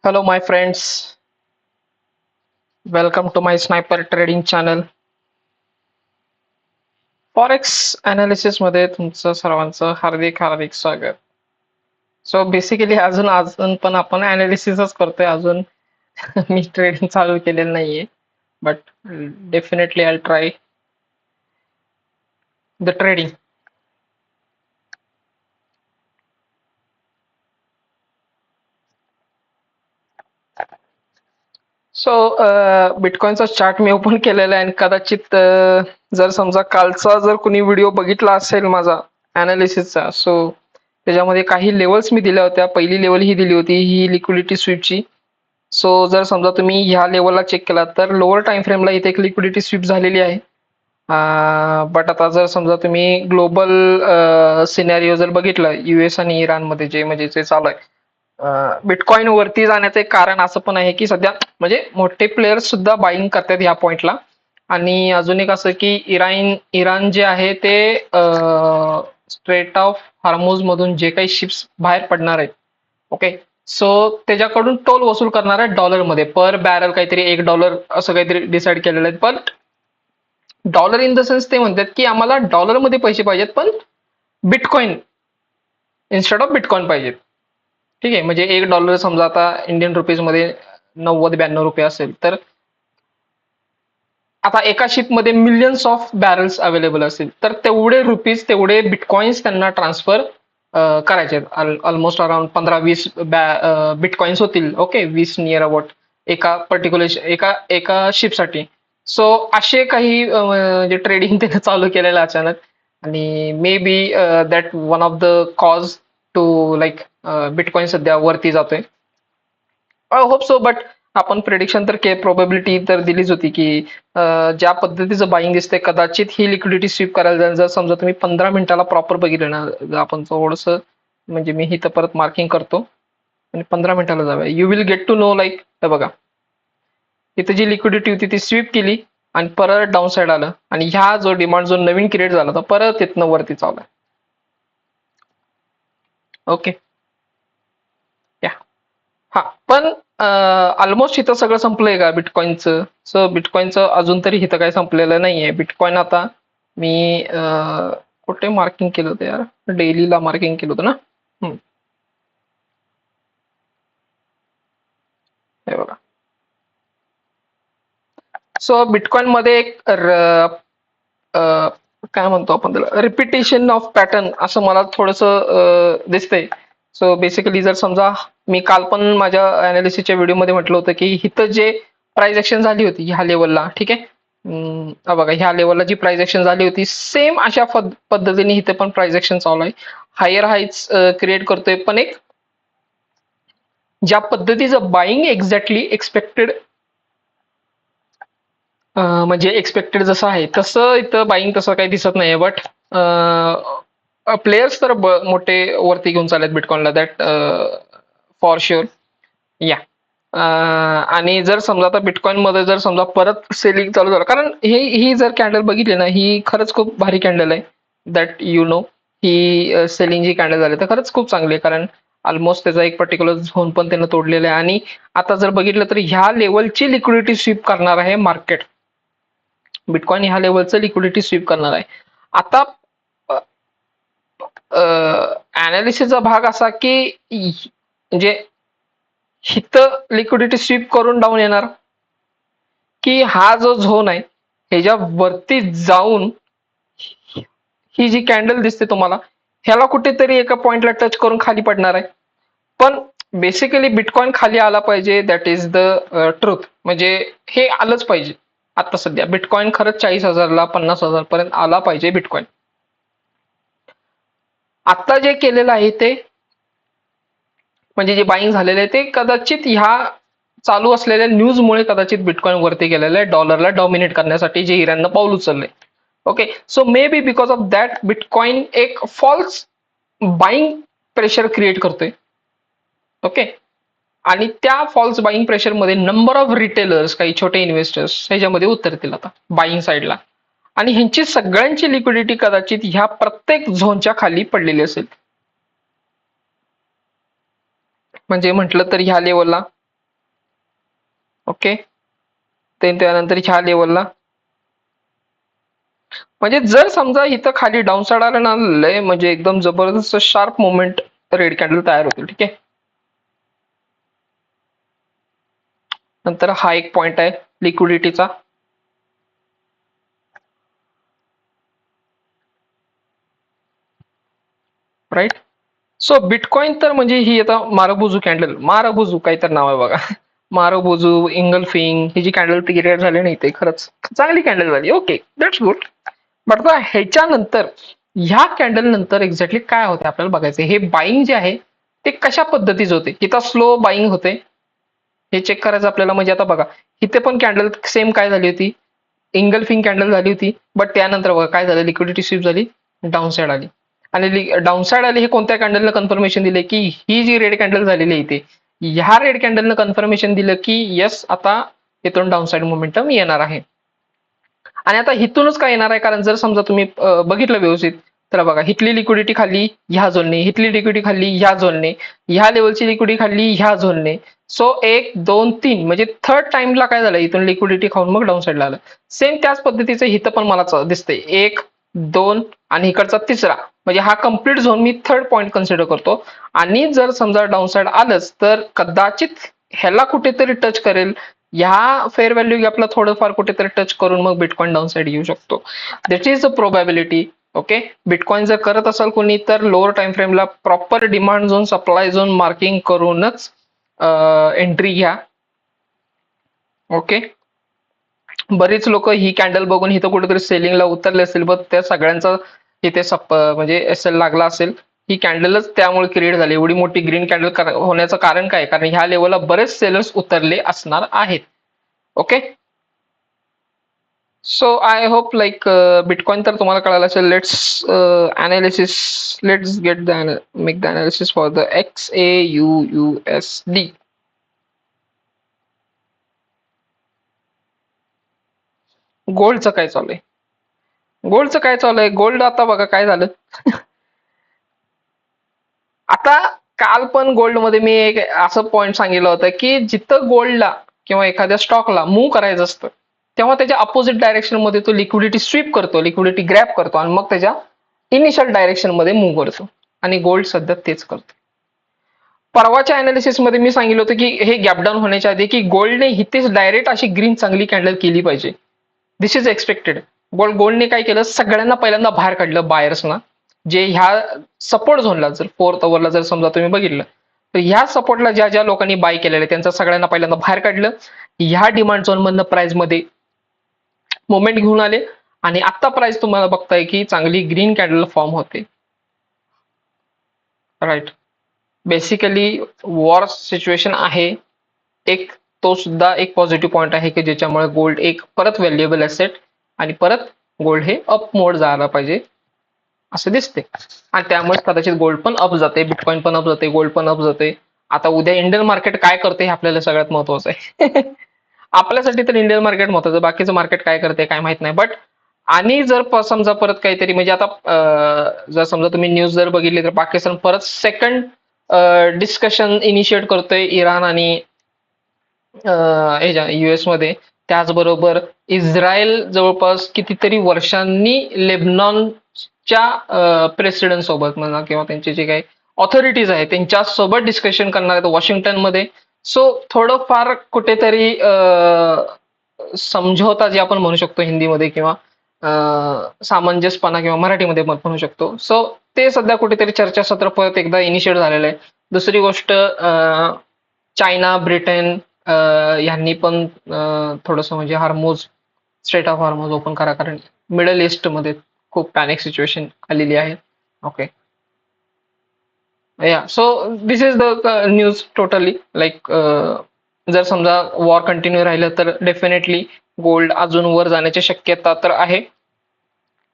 Hello, my friends. Welcome to my Sniper Trading channel. Forex analysis मध्ये तुमचं सर्वांचं हार्दिक हार्दिक स्वागत. सो बेसिकली अजून पण आपण अनालिसिसच करतोय. अजून मी ट्रेडिंग चालू केलेलं नाहीये, but definitely I try the trading. So बिटकॉइनचा चार्ट मी ओपन केलेला आहे आणि कदाचित जर समजा कालचा जर कुणी व्हिडिओ बघितला असेल माझा अनालिसिसचा, सो त्याच्यामध्ये काही लेवल्स मी दिल्या होत्या. पहिली लेवल ही दिली होती, ही लिक्विडिटी स्वीपची. सो जर समजा तुम्ही ह्या लेवलला चेक केला तर लोअर टाइम फ्रेमला इथे एक लिक्विडिटी स्वीप झालेली आहे. बट आता जर समजा तुम्ही ग्लोबल सिनॅरिओ जर बघितलं, युएस आणि इराणमध्ये जे म्हणजे जे चालू आहे, बिटकॉइन वरती जाण्याचं एक कारण असं पण आहे की सध्या म्हणजे मोठे प्लेयर्स सुद्धा बाईंग करतात ह्या पॉइंटला. आणि अजून एक असं की इराण जे आहे ते स्ट्रेट ऑफ हार्मोज मधून जे काही शिप्स बाहेर पडणार आहेत, ओके, सो त्याच्याकडून टोल वसूल करणार आहे डॉलरमध्ये. पर बॅरल काहीतरी $1 असं काहीतरी डिसाईड केलेलं आहे. पण डॉलर इन द सेन्स ते म्हणतात की आम्हाला डॉलरमध्ये पैसे पाहिजेत, पण बिटकॉइन इन्स्टेड ऑफ बिटकॉइन पाहिजेत. ठीक आहे, म्हणजे $1 समजा आता इंडियन रुपीजमध्ये 90-92 रुपये असेल, तर आता एका शिपमध्ये मिलियन्स ऑफ बॅरल्स अवेलेबल असतील, तर तेवढे रुपीज तेवढे बिटकॉइन्स त्यांना ट्रान्सफर करायचे. ऑलमोस्ट अराउंड 15-20 बिटकॉइन्स होतील. ओके, 20 नियर अबाउट एका पर्टिक्युलर एका एका शिपसाठी. सो असे काही जे ट्रेडिंग त्याने चालू केलेलं अचानक, आणि maybe that one of the cause to like bitcoin सध्या वरती जातोय. I hope so. बट आपण प्रेडिक्शन तर प्रोबॅबिलिटी तर दिलीच होती की ज्या पद्धतीचं बाईंग दिसतंय कदाचित ही लिक्विडिटी स्वीप करायला जाईल. जर समजा तुम्ही 15 मिनिटाला प्रॉपर बघितलं ना, आपण थोडस म्हणजे मी इथं परत मार्किंग करतो आणि 15 मिनिटाला जाऊया, you will get to know like. बघा, इथं जी लिक्विडिटी होती ती स्वीप केली आणि परत डाऊन साईड आलं, आणि ह्या जो डिमांड जो नवीन क्रिएट झाला तर परत इथनं वरती चालू आहे. ओके, या हा, पण ऑलमोस्ट इथं सगळं संपलंय का बिटकॉइनचं? सो बिटकॉइनचं अजून तरी इथं काही संपलेलं नाहीये. बिटकॉइन आता मी कुठे मार्किंग केलं होतं यार, डेलीला मार्किंग केलं होतं ना. हे बघा, सो बिटकॉइन मध्ये एक काय म्हणतो आपण त्याला, रिपिटेशन ऑफ पॅटर्न असं मला थोडस दिसतंय. सो बेसिकली जर समजा मी काल पण माझ्या अनालिसिसच्या व्हिडिओमध्ये म्हटलं होतं की इथं जे प्राइस ऍक्शन झाली होती ह्या लेवलला, ठीक आहे, बघा ह्या लेवलला जी प्राइस ऍक्शन झाली होती सेम अशा पद्धतीने इथे पण प्राइस ऍक्शन चालू आहे. हायर हाईट्स क्रिएट करतोय, पण एक ज्या पद्धतीचं बाईंग एक्झॅक्टली एक्सपेक्टेड, म्हणजे एक्सपेक्टेड जसं आहे तसं इथं बाईंग तसं काही दिसत नाहीये. बट प्लेयर्स तर मोठे वरती घेऊन चाललेत बिटकॉइनला, दॅट फॉर शुअर. या आणि जर समजा आता बिटकॉइन मध्ये जर समजा परत सेलिंग चालू झालं, कारण ही जर कॅन्डल बघितली ना, ही खरंच खूप भारी कॅन्डल आहे. दॅट यू नो, ही सेलिंग जी कॅन्डल झाली तर खरंच खूप चांगली आहे, कारण ऑलमोस्ट त्याचा एक पर्टिक्युलर झोन पण त्यानं तोडलेला आहे. आणि आता जर बघितलं तर ह्या लेवलची लिक्विडिटी स्वीप करणार आहे मार्केट. बिटकॉइन ह्या लेवलचं लिक्विडिटी स्वीप करणार आहे. आता अनालिसिसचा भाग असा की म्हणजे हिथं लिक्विडिटी स्वीप करून डाऊन येणार, की हा जो झोन आहे ह्याच्या वरती जाऊन ही जी कॅन्डल दिसते तुम्हाला, ह्याला कुठेतरी एका पॉइंटला टच करून खाली पडणार आहे. पण बेसिकली बिटकॉइन खाली आला पाहिजे, दॅट इज द ट्रुथ. म्हणजे हे आलंच पाहिजे. आता सध्या बिटकॉइन खरंच 40,000ला 50,000 पर्यंत आला पाहिजे बिटकॉइन. आता जे केलेलं आहे ते म्हणजे जे बाईंग झालेलं आहे ते कदाचित ह्या चालू असलेल्या न्यूजमुळे कदाचित बिटकॉइन वरती गेलेलं आहे, डॉलरला डॉमिनेट करण्यासाठी जे इराणनं पाऊल उचललंय. Okay, so maybe because of that bitcoin एक फॉल्स बाईंग प्रेशर क्रिएट करतोय. ओके, आणि त्या फॉल्स बाईंग प्रेशरमध्ये नंबर ऑफ रिटेलर्स, काही छोटे इन्व्हेस्टर्स ह्याच्यामध्ये उतरतील आता बाईंग साईडला, आणि ह्यांची सगळ्यांची लिक्विडिटी कदाचित ह्या प्रत्येक झोनच्या खाली पडलेली असेल. म्हणजे म्हटलं तर ह्या लेवलला ओके. त्यानंतर ह्या लेवलला म्हणजे जर समजा इथं खाली डाऊन साइड आलं ना, लय म्हणजे एकदम जबरदस्त शार्प मुवमेंट रेड कॅन्डल तयार होते. ठीक आहे. नंतर हा एक पॉइंट आहे लिक्विडिटीचा. राईट. सो बिटकॉइन तर म्हणजे ही आता मारुबुजू कॅन्डल, मारुबुजू काही तर नाव आहे बघा. मारुबुजू, इंगल्फिंग ही जी कॅन्डल क्रिएट झाली नाही ते खरंच चांगली कॅन्डल झाली. Okay, that's good. बट ह्याच्यानंतर ह्या कॅन्डल नंतर एक्झॅक्टली काय होते आपल्याला बघायचं. हे बाईंग जे आहे ते कशा पद्धतीचे होते, किती स्लो बाईंग होते हे चेक करायचं आपल्याला. म्हणजे आता बघा इथे पण कॅन्डल सेम काय झाली होती, इंगल्फिंग कॅन्डल झाली होती. बट त्यानंतर बघा काय झालं, लिक्विडिटी स्वीप झाली, डाऊन साइड आली. आणि डाऊन साइड आली हे कोणत्या कॅन्डलनं कन्फर्मेशन दिले की ही जी रेड कॅन्डल झालेली आहे इथे, ह्या रेड कॅन्डलनं कन्फर्मेशन दिलं की येस आता इथून डाऊन साइड मोमेंटम येणार आहे. आणि आता इथूनच काय येणार आहे, कारण जर समजा तुम्ही बघितलं व्यवस्थित तर बघा हिटली लिक्विडिटी खाली ह्या झोनने, हिटली लिक्विडिटी खाली ह्या झोनने, ह्या लेवलची लिक्विडिटी खाली ह्या झोनने. सो 1 2 3 म्हणजे थर्ड टाइमला काय झालं, इथून लिक्विडिटी खाऊन मग डाऊन साईडला आलं. सेम त्याच पद्धतीचं इथं पण मला दिसतंय 1 2 आणि इकडचा तिसरा, म्हणजे हा कम्प्लीट झोन मी थर्ड पॉईंट कन्सिडर करतो. आणि जर समजा डाऊन साईड आलंच तर कदाचित ह्याला कुठेतरी टच करेल, ह्या फेअर व्हॅल्यू गॅपला थोडंफार कुठेतरी टच करून मग बिटकॉइन डाऊन साईड येऊ शकतो. That is a probability. Okay. Bitcoin जर करत असाल कोणी तर लोअर टाइम फ्रेमला proper demand zone, supply zone marking करूनच एंट्री घ्या. ओके. बरीच लोक ही कॅन्डल बघून इथं कुठेतरी सेलिंगला उतरले असेल, बट त्या सगळ्यांचा इथे म्हणजे एस एल लागला असेल. ही कॅन्डलच त्यामुळे क्रिएट झाली. एवढी मोठी ग्रीन कॅन्डल होण्याचं कारण काय, कारण ह्या लेवलला बरेच सेलर्स उतरले असणार आहेत. Okay. So I hope like bitcoin तर तुम्हाला कळालं असेल. Let's analysis, let's get the make the analysis for the XAUUSD. गोल्डचं काय चालू आहे, गोल्डचं काय चालू आहे. गोल्ड आता बघा काय झालं. आता काल पण गोल्डमध्ये मी एक असं पॉईंट सांगितलं होतं की जिथं गोल्डला किंवा एखाद्या स्टॉकला मूव्ह करायचं असतं तेव्हा त्याच्या अपोजिट डायरेक्शन मध्ये तो लिक्विडिटी स्वीप करतो, लिक्विडिटी ग्रॅप करतो आणि मग त्याच्या इनिशियल डायरेक्शन मध्ये मूव्ह करतो. आणि गोल्ड सध्या तेच करतो. परवाच्या अनालिसिस मध्ये मी सांगितलं होतं की हे गॅपडाऊन होण्याच्या आधी की गोल्डने इथेच डायरेक्ट अशी ग्रीन चांगली कॅन्डल केली पाहिजे. दिस इज एक्सपेक्टेड. गोल्डने काय केलं, सगळ्यांना पहिल्यांदा बाहेर काढलं बायर्सना, जे ह्या सपोर्ट झोनला जर फोर्थ ओव्हरला जर समजा तुम्ही बघितलं तर ह्या सपोर्टला ज्या ज्या लोकांनी बाय केलेलं आहे त्यांचं सगळ्यांना पहिल्यांदा बाहेर काढलं. ह्या डिमांड झोन मधनं प्राइस मध्ये मोमेंट घेऊन आले आणि आता प्राइस तुम्हाला बघताय की चांगली ग्रीन कॅन्डल फॉर्म होते. राईट. बेसिकली वॉर सिच्युएशन आहे एक, तो सुद्धा एक पॉझिटिव्ह पॉईंट आहे की ज्याच्यामुळे गोल्ड एक परत व्हॅल्युएबल ॲसेट आणि परत गोल्ड हे अप मोड जायला पाहिजे असं दिसते. आणि त्यामुळे कदाचित गोल्ड पण अप जाते, बिटकॉइन पण अप जाते, गोल्ड पण अप जाते. आता उद्या इंडियन मार्केट काय करते हे आपल्याला सगळ्यात महत्वाचं आहे. आपल्यासाठी तर इंडियन मार्केट महत्वाचं, बाकीचं मार्केट काय करते काय माहित नाही. बट आणि जर समजा परत काहीतरी म्हणजे आता जर समजा तुम्ही न्यूज जर बघितली तर पाकिस्तान परत सेकंड डिस्कशन इनिशिएट करतोय इराण आणि US मध्ये. त्याचबरोबर इस्रायल जवळपास कितीतरी वर्षांनी लेबनॉनच्या प्रेसिडेंट सोबत म्हणा किंवा त्यांचे जे काही ऑथॉरिटीज आहेत त्यांच्या सोबत डिस्कशन करणार आहेत वॉशिंग्टनमध्ये. सो थोडंफार कुठेतरी समझोता जे आपण म्हणू शकतो हिंदीमध्ये किंवा सामंजस्यपणा किंवा मराठीमध्ये म्हणू शकतो. सो ते सध्या कुठेतरी चर्चासत्र परत एकदा इनिशिएट झालेलं आहे. दुसरी गोष्ट चायना, ब्रिटन यांनी पण थोडंसं म्हणजे हार्मोज, स्ट्रेट ऑफ हार्मोज ओपन करा, कारण मिडल ईस्ट मध्ये खूप पॅनिक सिच्युएशन आलेली आहे. ओके. या so this is the news totally. Like जर समजा वॉर कंटिन्यू राहिलं तर डेफिनेटली गोल्ड अजून वर जाण्याची शक्यता तर आहे.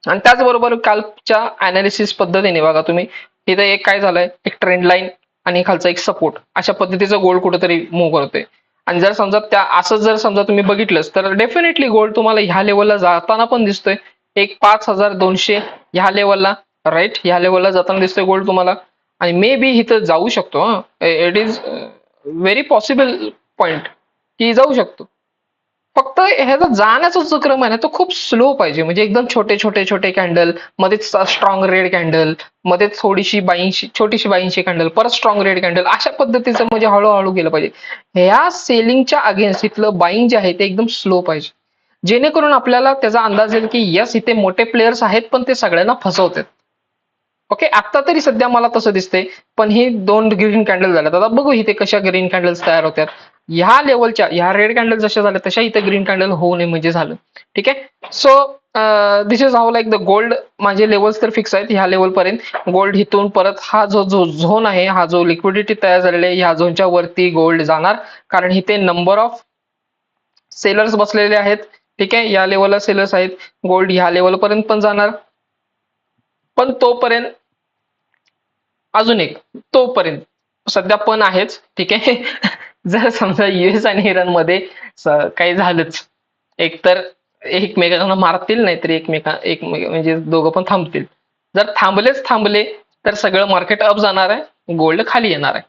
आणि त्याचबरोबर कालच्या अनालिसिस पद्धतीने बघा तुम्ही इथं एक काय झालंय, एक ट्रेंड लाईन आणि खालचा एक सपोर्ट अशा पद्धतीचं गोल्ड कुठेतरी मूव्ह करतोय. आणि जर समजा त्या असं जर समजा तुम्ही बघितलंच तर डेफिनेटली गोल्ड तुम्हाला ह्या लेवलला जाताना पण दिसतोय, एक 5200 ह्या लेवलला. राईट, ह्या लेवलला जाताना दिसतोय गोल्ड तुम्हाला. आणि मे बी इथं जाऊ शकतो. It is very possible point की जाऊ शकतो. फक्त ह्याचा जाण्याचा जो क्रम आहे ना तो खूप स्लो पाहिजे, म्हणजे एकदम छोटे छोटे छोटे कॅन्डल, मध्येच स्ट्रॉंग रेड कॅन्डल, मध्ये थोडीशी बाईंशी छोटीशी बाईंशी कॅन्डल, परत स्ट्रॉंग रेड कॅन्डल, अशा पद्धतीचं म्हणजे हळूहळू गेलं पाहिजे. ह्या सेलिंगच्या अगेन्स्ट इथलं बाईंग जे आहे ते एकदम स्लो पाहिजे, जेणेकरून आपल्याला त्याचा अंदाज येईल की यस इथे मोठे प्लेयर्स आहेत पण ते सगळ्यांना फसवतात. ओके, आता तरी सध्या मला तसं दिसतंय. पण ही 2 ग्रीन कॅन्डल झाल्यात, आता बघू इथे कशा ग्रीन कॅन्डल्स तयार होत्यात. ह्या लेवलच्या ह्या रेड कॅन्डल जशा झाल्या तशा इथे ग्रीन कॅन्डल होऊ नये म्हणजे झालं. ठीक आहे. So this is how like the gold. माझे लेवल्स तर फिक्स आहेत ह्या लेवल पर्यंत. गोल्ड इथून परत हा जो जो झोन आहे, हा जो लिक्विडिटी तयार झालेली आहे, ह्या झोनच्या वरती गोल्ड जाणार, कारण इथे नंबर ऑफ सेलर्स बसलेले आहेत. ठीक आहे, या लेवलला सेलर्स आहेत. गोल्ड ह्या लेवल पर्यंत पण जाणार, पण तोपर्यंत अजून एक, तोपर्यंत सध्या पण आहेच. ठीक आहे. जर समजा युएस आणि इराण मध्ये काही झालंच, एकतर एकमेकांना मारतील, नाहीतर म्हणजे दोघं पण थांबतील. जर थांबलेच थांबले तर सगळं मार्केट अप जाणार आहे, गोल्ड खाली येणार आहे.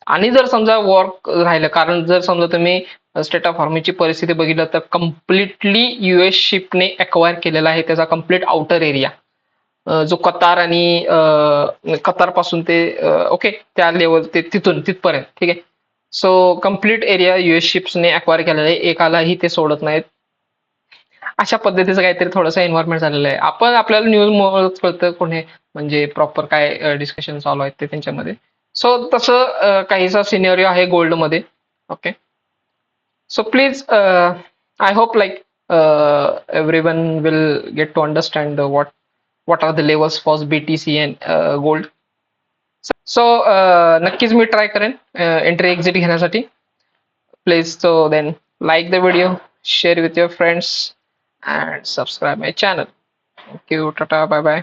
आणि जर समजा वॉर राहिलं, कारण जर समजा तुम्ही स्टेट ऑफ हॉर्मझची परिस्थिती बघितलं तर कम्प्लिटली युएस शिपने अक्वायर केलेला आहे त्याचा कम्प्लीट आउटर एरिया, जो कतार आणि कतार पासून ते ओके त्या लेवल ते तिथून तिथपर्यंत. ठीक आहे. सो कम्प्लीट एरिया युएस शिप्सने अक्वायर केलेला आहे, एकालाही ते सोडत नाहीत. अशा पद्धतीचं काहीतरी थोडंसं एन्व्हायरमेंट झालेलं आहे. आपण आपल्याला न्यूज कळतं कोणी म्हणजे प्रॉपर काय डिस्कशन चालू आहेत ते त्यांच्यामध्ये. सो तसं काहीसा सिनेरिओ आहे गोल्डमध्ये. Okay. So please, I hope like everyone will get to understand what are the levels for BTC and gold. So नक्कीच मी ट्राय करेन एंट्री एक्झिट घेण्यासाठी. Please so then like the video, share with your friends and subscribe my channel. Thank you. Tata. Bye bye.